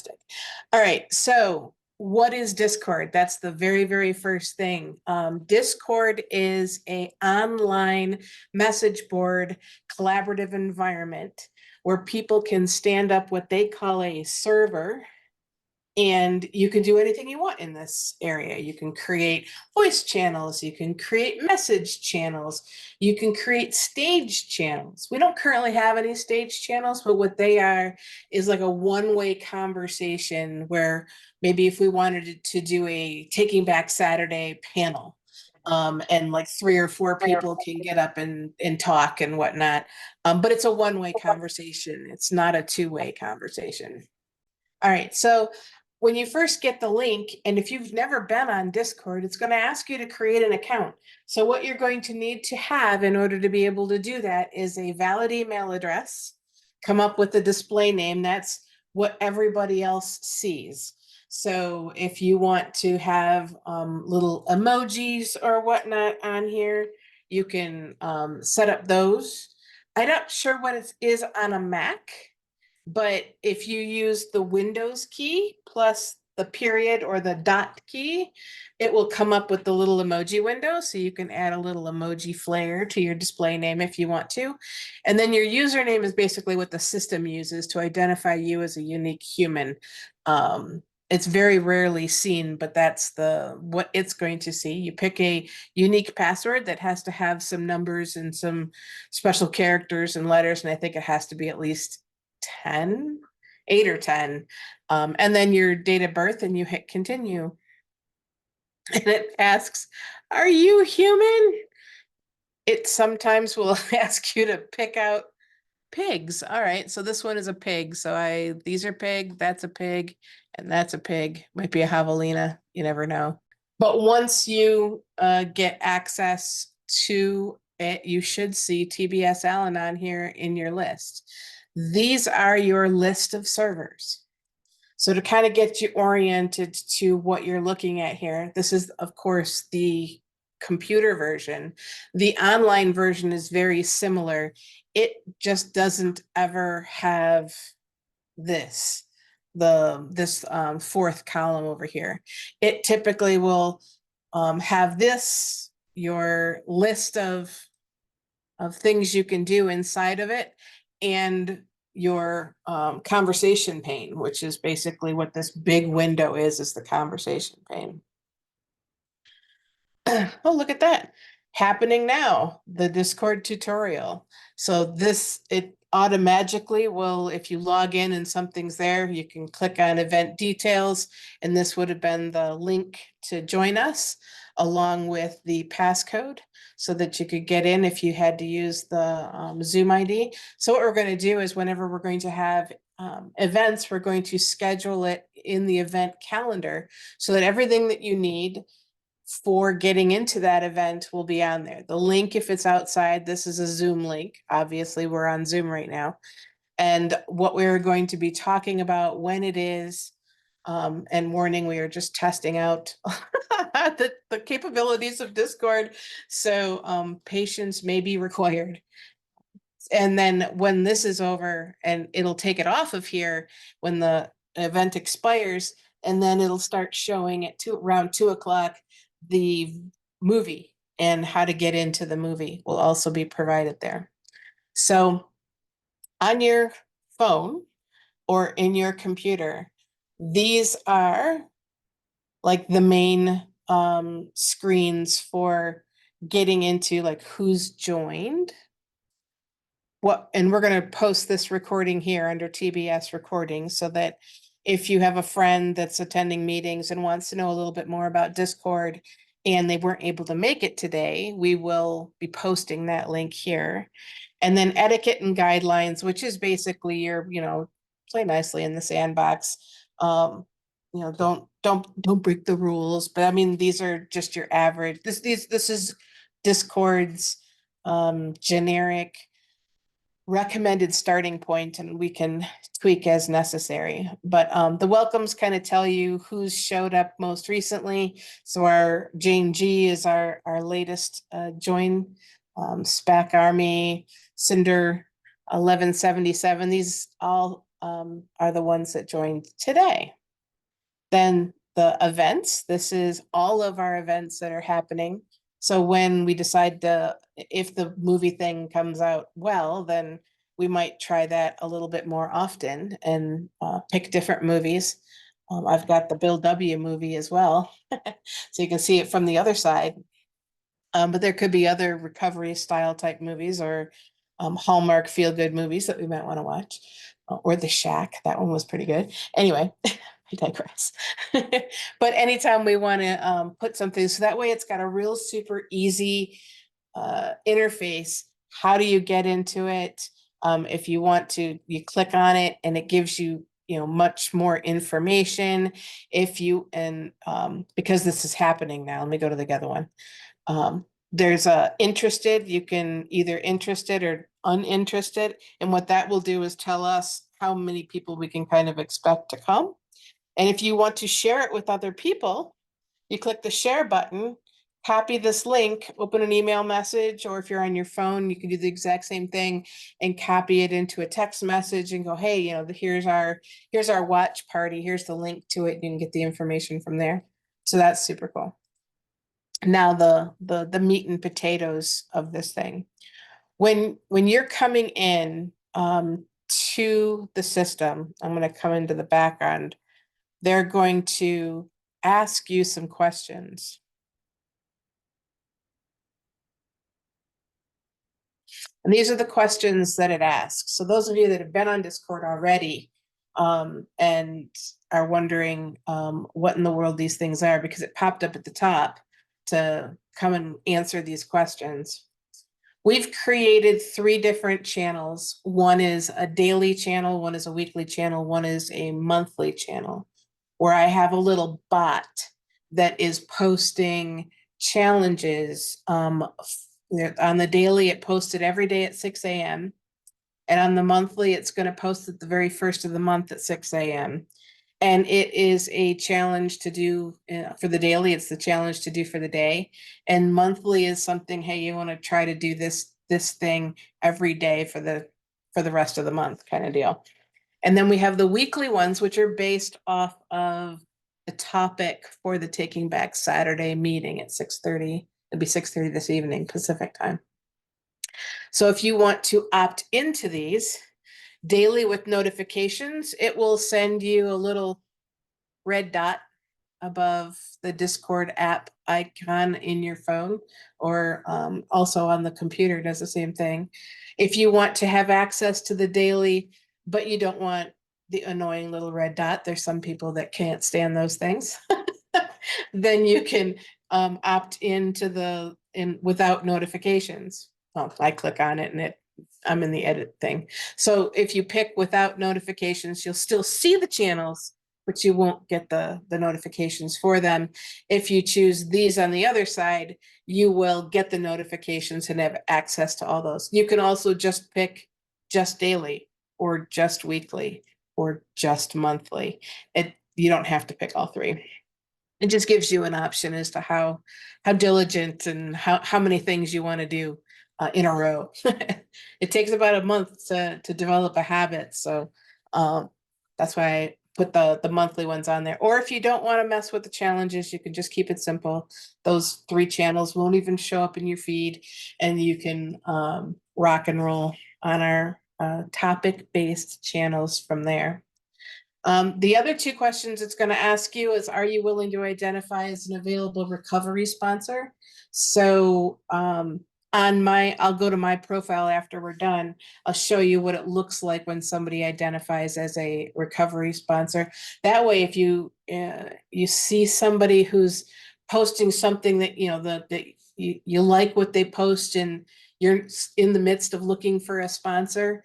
Fantastic. All right, so what is Discord? That's the very, very first thing. Discord is a online message board collaborative environment where people can stand up what they call a server, and you can do anything you want in this area. You can create voice channels, you can create message channels, you can create stage channels. We don't currently have any stage channels, but what they are is like a one-way conversation where maybe if we wanted to do a Taking Back Saturday panel, and like 3 or 4 people can get up and talk and whatnot. But it's a one-way conversation. It's not a two-way conversation. All right, so when you first get the link, and if you've never been on Discord, it's going to ask you to create an account. So what you're going to need to have in order to be able to do that is a valid email address, come up with a display name. That's what everybody else sees. So if you want to have little emojis or whatnot on here, you can set up those. I'm not sure what it is on a Mac. But if you use the Windows key plus the period or the dot key, it will come up with the little emoji window. So you can add a little emoji flare to your display name if you want to. And then your username is basically what the system uses to identify you as a unique human. It's very rarely seen, but that's what it's going to see. You pick a unique password that has to have some numbers and some special characters and letters, and I think it has to be at least 10, 8 or 10. And then your date of birth, and you hit continue. And it asks, are you human? It sometimes will ask you to pick out pigs. All right, so this one is a pig. So these are pig, that's a pig, and that's a pig. Might be a javelina, you never know. But once you get access to it, you should see TBS Al-Anon here in your list. These are your list of servers. So to kind of get you oriented to what you're looking at here, this is, of course, the computer version. The online version is very similar. It just doesn't ever have this, this fourth column over here. It typically will have this, your list of things you can do inside of it, and your conversation pane, which is basically what this big window is the conversation pane. Oh, look at that. Happening now, the Discord tutorial. So it automatically will, if you log in and something's there, you can click on event details, and this would have been the link to join us along with the passcode so that you could get in if you had to use the Zoom ID. So what we're going to do is whenever we're going to have events, we're going to schedule it in the event calendar so that everything that you need for getting into that event will be on there. The link, if it's outside, this is a Zoom link. Obviously, we're on Zoom right now. And what we're going to be talking about when it is, and warning, we are just testing out the capabilities of Discord. So patience may be required. And then when this is over, and it'll take it off of here when the event expires, and then it'll start showing at around 2 o'clock the movie, and how to get into the movie will also be provided there. So on your phone or in your computer, these are like the main screens for getting into like who's joined. And we're going to post this recording here under TBS recording so that if you have a friend that's attending meetings and wants to know a little bit more about Discord and they weren't able to make it today, we will be posting that link here. And then etiquette and guidelines, which is basically your, play nicely in the sandbox. Don't break the rules. But I mean, these are just your average. This is Discord's generic recommended starting point, and we can tweak as necessary. But the welcomes kind of tell you who's showed up most recently. So our Jane G is our latest join, SPAC Army, Cinder 1177. These all are the ones that joined today. Then the events, this is all of our events that are happening. So when we decide to, if the movie thing comes out well, then we might try that a little bit more often and pick different movies. I've got the Bill W. movie as well, so you can see it from the other side. But there could be other recovery style type movies or Hallmark feel good movies that we might want to watch, or The Shack. That one was pretty good. Anyway, I digress. But anytime we want to put something, so that way it's got a real super easy interface. How do you get into it? If you want to, you click on it and it gives you, much more information. If you, and because this is happening now, let me go to the other one. There's a interested, you can either interested or uninterested. And what that will do is tell us how many people we can kind of expect to come. And if you want to share it with other people, you click the share button, copy this link, open an email message, or if you're on your phone, you can do the exact same thing and copy it into a text message and go, hey, here's our watch party. Here's the link to it. You can get the information from there. So that's super cool. Now the meat and potatoes of this thing. When you're coming in to the system, I'm going to come into the background. They're going to ask you some questions. And these are the questions that it asks. So those of you that have been on Discord already and are wondering what in the world these things are, because it popped up at the top to come and answer these questions. We've created 3 different channels. One is a daily channel, one is a weekly channel, one is a monthly channel, where I have a little bot that is posting challenges. On the daily, it posted every day at 6 a.m. And on the monthly, it's going to post at the very first of the month at 6 a.m. And it is a challenge to do for the daily. It's the challenge to do for the day. And monthly is something, hey, you want to try to do this thing every day for the rest of the month kind of deal. And then we have the weekly ones, which are based off of the topic for the Taking Back Saturday meeting at 6:30. It'll be 6:30 this evening, Pacific time. So if you want to opt into these daily with notifications, it will send you a little red dot above the Discord app icon in your phone, or also on the computer does the same thing. If you want to have access to the daily, but you don't want the annoying little red dot, there's some people that can't stand those things, then you can opt into without notifications. Well, I click on it and I'm in the edit thing. So if you pick without notifications, you'll still see the channels, but you won't get the notifications for them. If you choose these on the other side, you will get the notifications and have access to all those. You can also just pick just daily or just weekly or just monthly. You don't have to pick all 3. It just gives you an option as to how diligent and how many things you want to do in a row. It takes about a month to develop a habit. So that's why I put the monthly ones on there. Or if you don't want to mess with the challenges, you can just keep it simple. Those 3 channels won't even show up in your feed, and you can rock and roll on our topic-based channels from there. The other 2 questions it's going to ask you is, are you willing to identify as an available recovery sponsor? So I'll go to my profile after we're done. I'll show you what it looks like when somebody identifies as a recovery sponsor. That way, if you see somebody who's posting something that that you like what they post and you're in the midst of looking for a sponsor,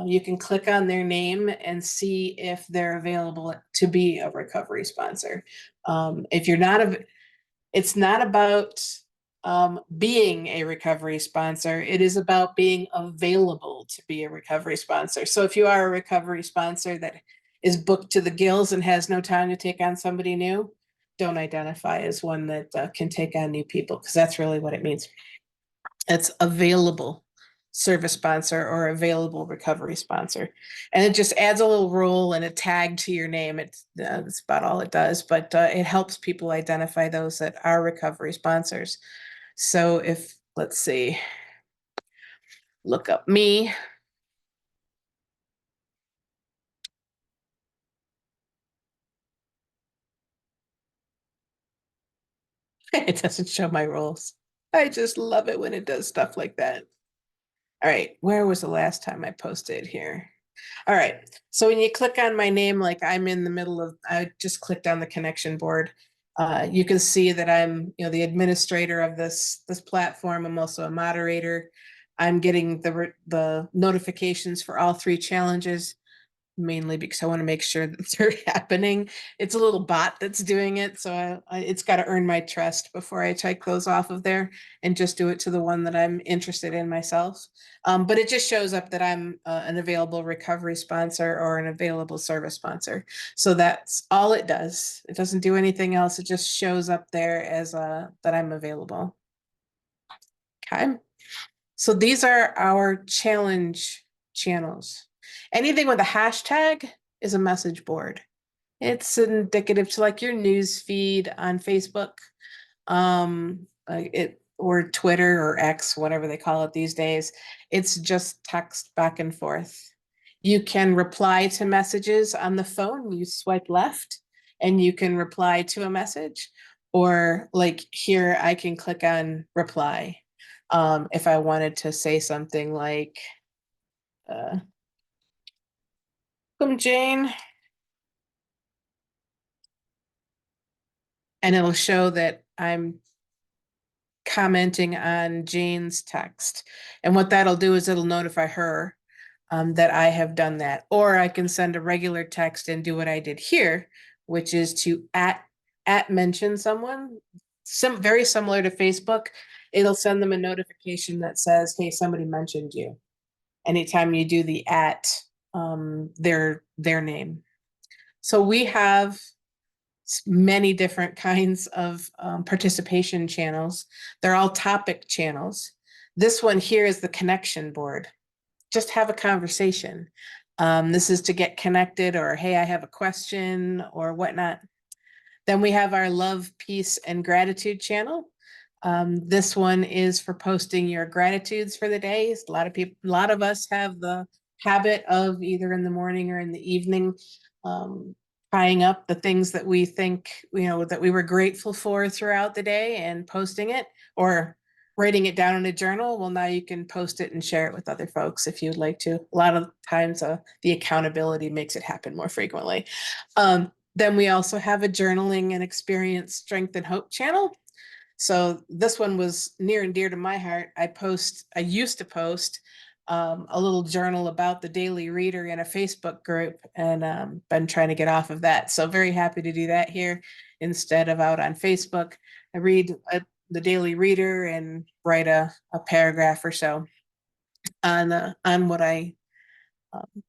you can click on their name and see if they're available to be a recovery sponsor. If you're not, it's not about being a recovery sponsor. It is about being available to be a recovery sponsor. So if you are a recovery sponsor that is booked to the gills and has no time to take on somebody new, don't identify as one that can take on new people, because that's really what it means. It's available. service sponsor or available recovery sponsor. And it just adds a little role and a tag to your name. That's about all it does, but it helps people identify those that are recovery sponsors. So if, let's see, look up me. It doesn't show my roles. I just love it when it does stuff like that. All right, where was the last time I posted here? All right, so when you click on my name, like I'm in the middle of, I just clicked on the connection board. You can see that I'm, the administrator of this platform. I'm also a moderator. I'm getting the notifications for all three challenges, mainly because I want to make sure that they're happening. It's a little bot that's doing it, so it's got to earn my trust before I take those off of there and just do it to the one that I'm interested in myself. But it just shows up that I'm an available recovery sponsor or an available service sponsor. So that's all it does. It doesn't do anything else. It just shows up there as that I'm available. Okay. So these are our challenge channels. Anything with a hashtag is a message board. It's indicative to like your news feed on Facebook, it or Twitter or X, whatever they call it these days. It's just text back and forth. You can reply to messages on the phone. You swipe left and you can reply to a message. Or like here, I can click on reply. If I wanted to say something like, uh, welcome, Jane. And it'll show that I'm commenting on Jane's text. And what that'll do is it'll notify her that I have done that. Or I can send a regular text and do what I did here, which is to at mention someone, very similar to Facebook. It'll send them a notification that says, hey, somebody mentioned you. Anytime you do the at their name. So we have many different kinds of participation channels. They're all topic channels. This one here is the connection board. Just have a conversation. This is to get connected or, hey, I have a question or whatnot. Then we have our love, peace, and gratitude channel. This one is for posting your gratitudes for the day. A lot of us have the habit of either in the morning or in the evening, tying up the things that we think, that we were grateful for throughout the day and posting it or writing it down in a journal. Well, now you can post it and share it with other folks if you'd like to. A lot of times the accountability makes it happen more frequently. Then we also have a journaling and experience strength and hope channel. So this one was near and dear to my heart. I used to post a little journal about the Daily Reader in a Facebook group and been trying to get off of that. So very happy to do that here instead of out on Facebook. I read the Daily Reader and write a paragraph or so on what I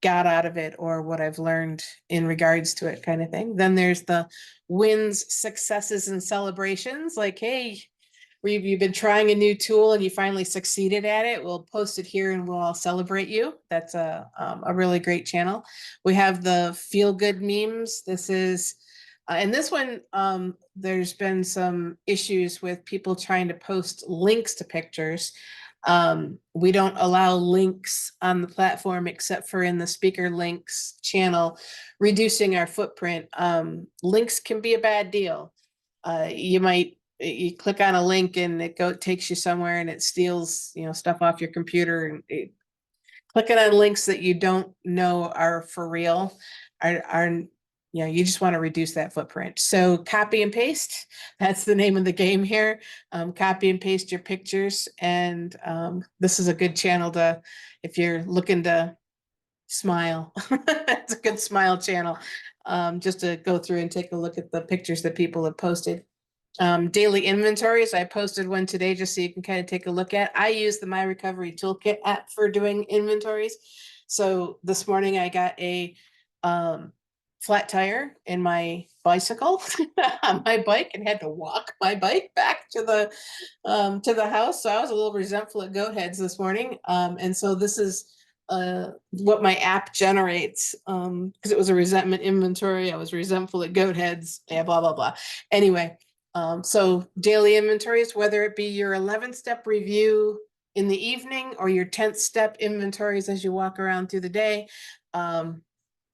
got out of it or what I've learned in regards to it kind of thing. Then there's the wins, successes, and celebrations. Like, hey, you've been trying a new tool and you finally succeeded at it. We'll post it here and we'll all celebrate you. That's a really great channel. We have the feel good memes. This is, and this one, there's been some issues with people trying to post links to pictures. We don't allow links on the platform except for in the speaker links channel, reducing our footprint. Links can be a bad deal. You click on a link and it takes you somewhere and it steals, stuff off your computer, and clicking on links that you don't know are for real are you just want to reduce that footprint. So copy and paste, that's the name of the game here. Copy and paste your pictures. And this is a good channel if you're looking to smile. It's a good smile channel, just to go through and take a look at the pictures that people have posted. Daily inventories. I posted one today just so you can kind of take a look at. I use the My Recovery Toolkit app for doing inventories. So this morning I got a flat tire in my bicycle on my bike and had to walk my bike back to the house. So I was a little resentful at goat heads this morning. And so this is what my app generates, because it was a resentment inventory. I was resentful at goat heads, yeah, blah, blah, blah. Anyway, so daily inventories, whether it be your 11-step review in the evening or your 10th step inventories as you walk around through the day,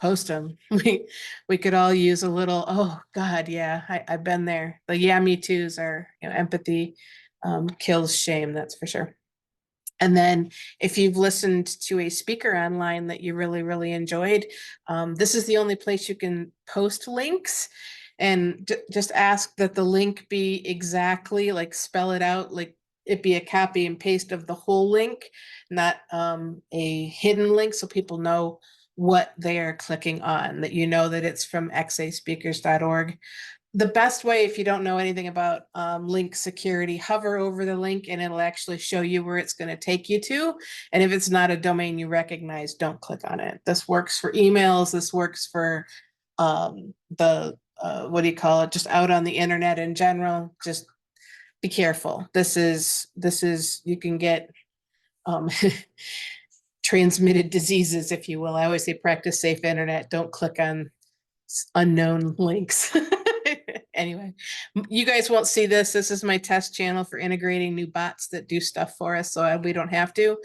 post them. We could all use a little, oh God, yeah, I've been there. The yeah, me too's are, empathy kills shame, that's for sure. And then if you've listened to a speaker online that you really, really enjoyed, this is the only place you can post links, and just ask that the link be exactly, like, spell it out, like it be a copy and paste of the whole link, not a hidden link, so people know what they are clicking on, that that it's from xaspeakers.org. The best way, if you don't know anything about link security, hover over the link and it'll actually show you where it's going to take you to. And if it's not a domain you recognize, don't click on it. This works for emails. This works for what do you call it? Just out on the internet in general. Just be careful. This is, you can get transmitted diseases, if you will. I always say practice safe internet. Don't click on unknown links. Anyway, you guys won't see this. This is my test channel for integrating new bots that do stuff for us, so we don't have to.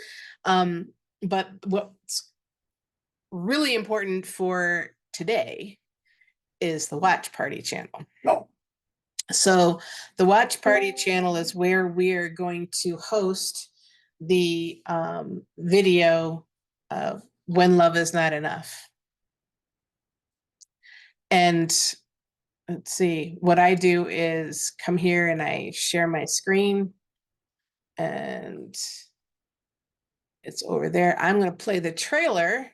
But what's really important for today is the watch party channel. So the watch party channel is where we're going to host the video of When Love Is Not Enough. And let's see, what I do is come here and I share my screen, and it's over there. I'm going to play the trailer.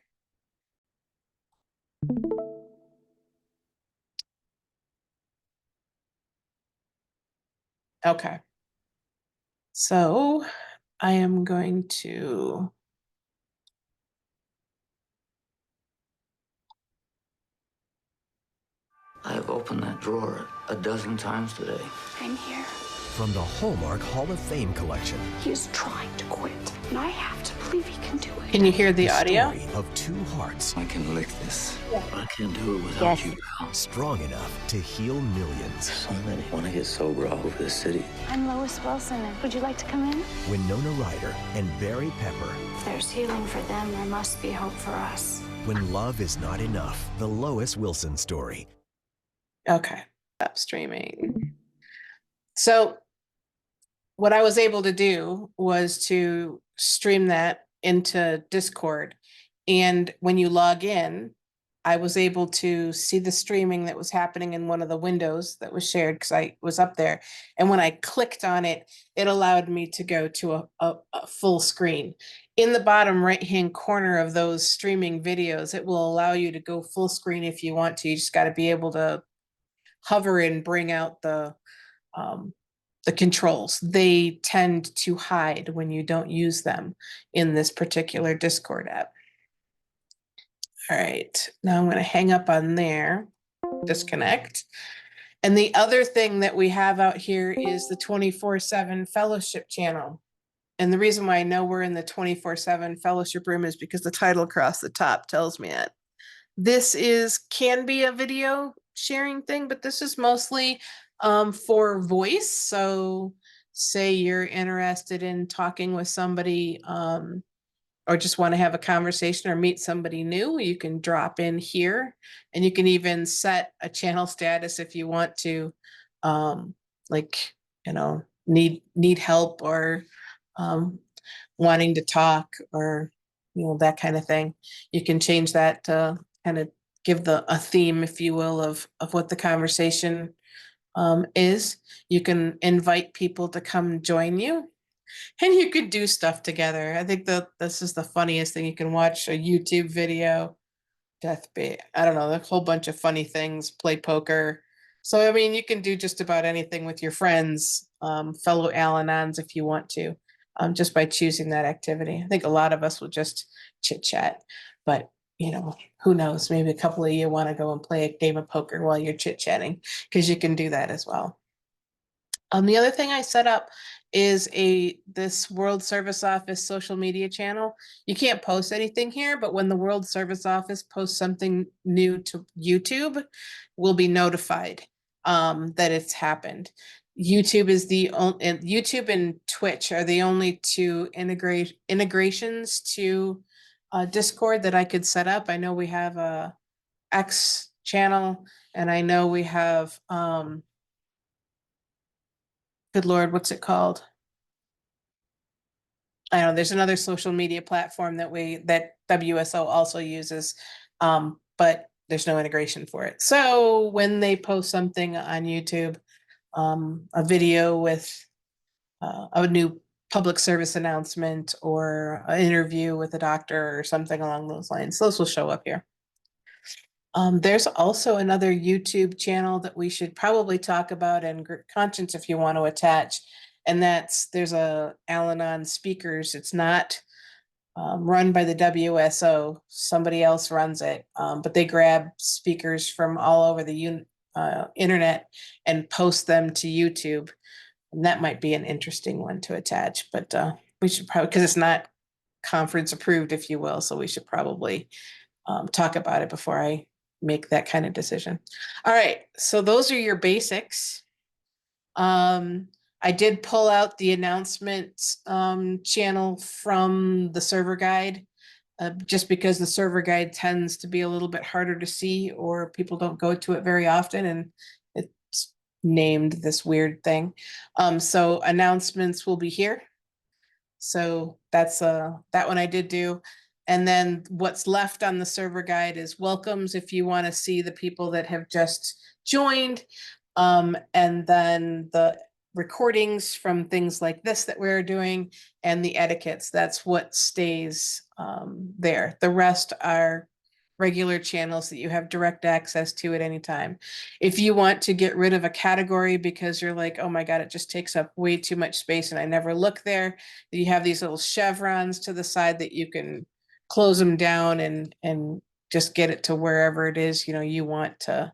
Okay. So I am going to. I've opened that drawer a dozen times today. I'm here. From the Hallmark Hall of Fame collection. He's trying to quit, and I have to believe he can do it. Can you hear the audio? Story of two hearts. I can lick this, but I can't do it without you, pal. Strong enough to heal millions. So many want to get sober all over the city. I'm Lois Wilson, and would you like to come in? Winona Ryder and Barry Pepper. If there's healing for them, there must be hope for us. When Love Is Not Enough, the Lois Wilson story. Okay, stop streaming. So what I was able to do was to stream that into Discord. And when you log in, I was able to see the streaming that was happening in one of the windows that was shared because I was up there. And when I clicked on it, it allowed me to go to a full screen. In the bottom right-hand corner of those streaming videos, it will allow you to go full screen if you want to. You just got to be able to hover and bring out the controls. They tend to hide when you don't use them in this particular Discord app. All right, now I'm going to hang up on there, disconnect. And the other thing that we have out here is the 24/7 fellowship channel. And the reason why I know we're in the 24/7 fellowship room is because the title across the top tells me it. This can be a video sharing thing, but this is mostly for voice. So say you're interested in talking with somebody or just want to have a conversation or meet somebody new, you can drop in here, and you can even set a channel status if you want to, like, need help or wanting to talk or, that kind of thing. You can change that to kind of give a theme, if you will, of what the conversation is. You can invite people to come join you, and you could do stuff together. I think that this is the funniest thing. You can watch a YouTube video, I don't know, a whole bunch of funny things, play poker. So, I mean, you can do just about anything with your friends, fellow Al-Anons, if you want to, just by choosing that activity. I think a lot of us will just chit chat, but you know, who knows, maybe a couple of you want to go and play a game of poker while you're chit-chatting, because you can do that as well. The other thing I set up is this World Service Office social media channel. You can't post anything here, but when the World Service Office posts something new to YouTube, we'll be notified that it's happened. YouTube is the only, YouTube and Twitch are the only two integrations to Discord that I could set up. I know we have a X channel, and I know we have good Lord, what's it called? I don't know, there's another social media platform that WSO also uses, but there's no integration for it. So when they post something on YouTube, a video with a new public service announcement or an interview with a doctor or something along those lines, those will show up here. There's also another YouTube channel that we should probably talk about, and Conscience, if you want to attach, and there's a Al-Anon Speakers. It's not run by the WSO. Somebody else runs it, but they grab speakers from all over the internet and post them to YouTube. And that might be an interesting one to attach, but we should probably, because it's not conference approved, if you will, so we should probably talk about it before I make that kind of decision. All right, so those are your basics. I did pull out the announcements channel from the server guide, just because the server guide tends to be a little bit harder to see, or people don't go to it very often, and it's named this weird thing. So announcements will be here. So that's that one I did do. And then what's left on the server guide is welcomes if you want to see the people that have just joined. And then the recordings from things like this that we're doing, and the etiquettes. That's what stays there. The rest are regular channels that you have direct access to at any time. If you want to get rid of a category because you're like, oh my God, it just takes up way too much space and I never look there, you have these little chevrons to the side that you can close them down and just get it to wherever it is, you want to,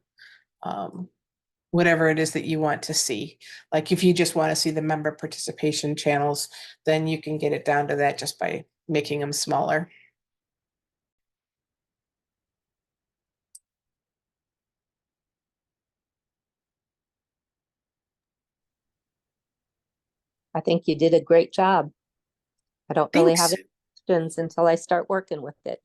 whatever it is that you want to see. Like if you just want to see the member participation channels, then you can get it down to that just by making them smaller. I think you did a great job. I don't really have Thanks. any questions until I start working with it.